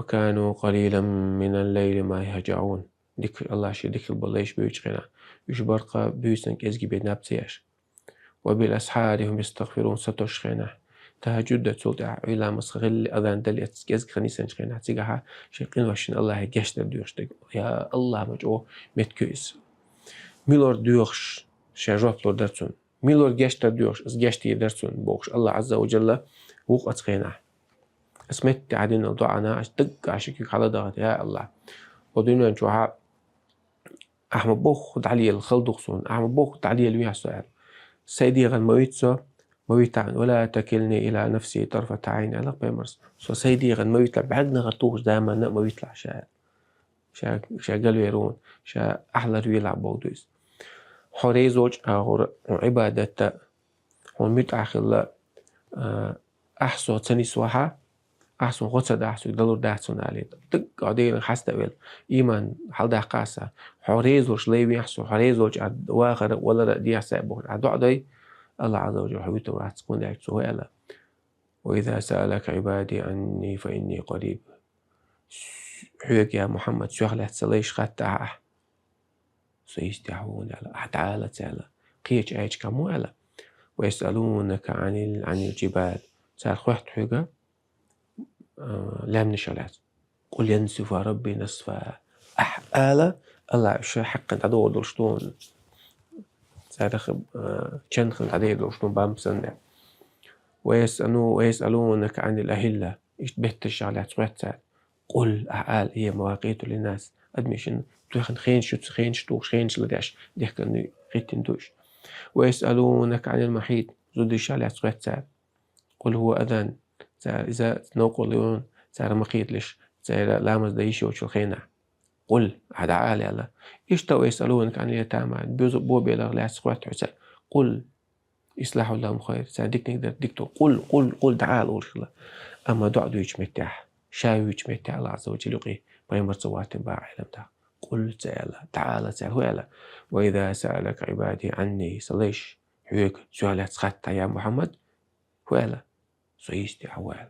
وكانوا قليلا من الليل ما يهجعون. ذكر الله شي ذكر بالليش بيوجغنا يشبرق بيوسنك ازجي بنابتياش. وبالأسحار هم يستغفرون ستوشخنا تهجد تولع إلى مسخل أذان دليت جزء خنيسة شخنا تيجها شيقين وشين الله جشت دوشتك يا الله مجو متكويس ميلور دوش شجوف لور درتون ميلور جشت دوش اس جشتي درتون بوش الله عز وجل وقت خينا اسمت عدين الدعاء أشتق عشكي على ضغط يا الله ودينا نشوها أحمد بوخ علي الخلدقسون أحمد بوخ علي الويع السؤال سيدي غن مويتسو مويتان ولا تكلني إلى نفسي طرفة عين على بيمرس سو سيدي غن مويتلا بعدنا غطوش دائما مويتلا شا قالوا يرون شا أحلى رويلا بودوس حوري زوج عبادة هون متأخر أحسو تاني سواها أحسن غصة أحسن دلور داحسن عليه تك قاعدين حستقبل إيمان حال ده قاسة حوري زوج ليبي أحسن حوري زوج واخر ولا دي حسابه عدي الله عز وجل حبيته راح تكون ذلك سؤالا وإذا سألك عبادي عني فإني قريب حيك يا محمد شغلة سليش خطأ سيستحون على تعالى تعالى قيش عيش كموالة ويسألونك عن الجبال سأل خوحت حيقة لا من الشلات قل ينسف ربي نصفا أحآلة الله شو حقا تعدو دلشتون سأدخل شنخن عليه دلشتون بامسنة ويسألونك عن الأهلة إيش بهت الشغلات سويت قل أحآل هي مواقيت للناس أدميشن تخن خينش توش خينش لداش ديكن خيتن دوش ويسألونك عن المحيط زود الشغلات سويت قل هو أذان إذا نقول لون صار مخيط ليش صار لامس دايش وشو خينا قل هذا عالي على إيش تو يسألونك عن اليتامى بو بيلغ لا سقوط حسن قل إصلاح لهم خير صدق نقدر دكتور قل تعال قول خلا أما دعوا يج مرتاح شاوي يج مرتاح الله عز وجل يقي بيمر صوات باعلم ده قل تعال هو وإذا سألك عبادي عني صليش هيك سؤالات خط يا محمد هو سيستي عوال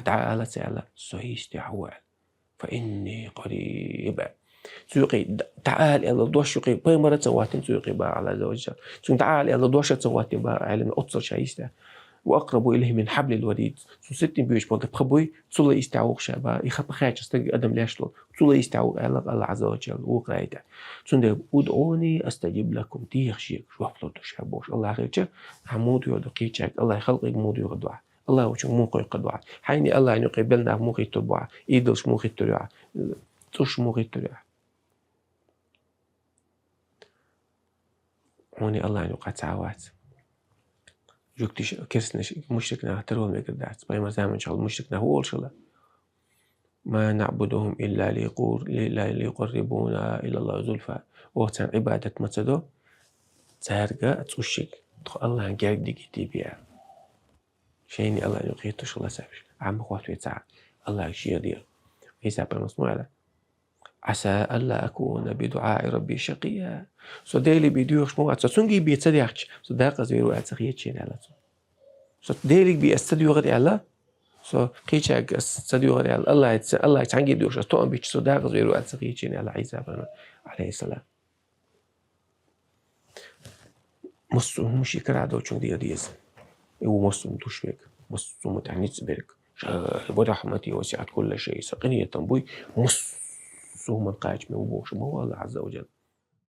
تعالى تعالى سيستي عوال فإني قريب سيقي تعال إلى دوش يقي بمرة سواتين سيقي با على زوجة تعال إلى دوش سواتين با علم أتصل شايسته وأقرب إليه من حبل الوريد ستين بيوش بلد بخبوي تصل يستعوق شابا يخبى خاج استقي أدم لاشلو تصل يستعوق على الله عز وجل وقايته سند ادعوني أستجيب لكم تيخشيك شو أفضل تشابوش الله خيرك حمود يودقيتك الله يخلقك مود يغدوع الله وشو موقع قدوع حيني الله أن يقبلنا موقع تبوع إيدوش موقع تريع توش موقع تريع هوني الله أن يقع تعوات جوكتيش كسنش مشركنا ترون مقدات بايما زمان إن شاء الله مشركنا هو الشلا ما نعبدهم إلا ليقربونا إلى الله زلفى وقتان عبادة متدو تارجع تشك الله أن جارك ديكتي بيا شيني الله أن يقيتش الله سابش عم خوات ويتسع الله يشير دير حساب المصنوع عسى ألا أكون بدعاء ربي شقيا سو ديلي بيديوش موات سونجي بيتسديخش سو داقة زيرو أتسخيتشين على سو ديلي بيستديو غدي على سو قيتشاك استديو غدي على الله يتعنجي ديوش استوان بيتش سو داقة زيرو أتسخيتشين على عيسى عليه السلام مصو مشي كرادو چون ديز او مصو متوشبك مصو متعنيت بيرك ورحمتي وسعت كل شيء سقني تنبوي مصو من قاج من وبوش الله عز وجل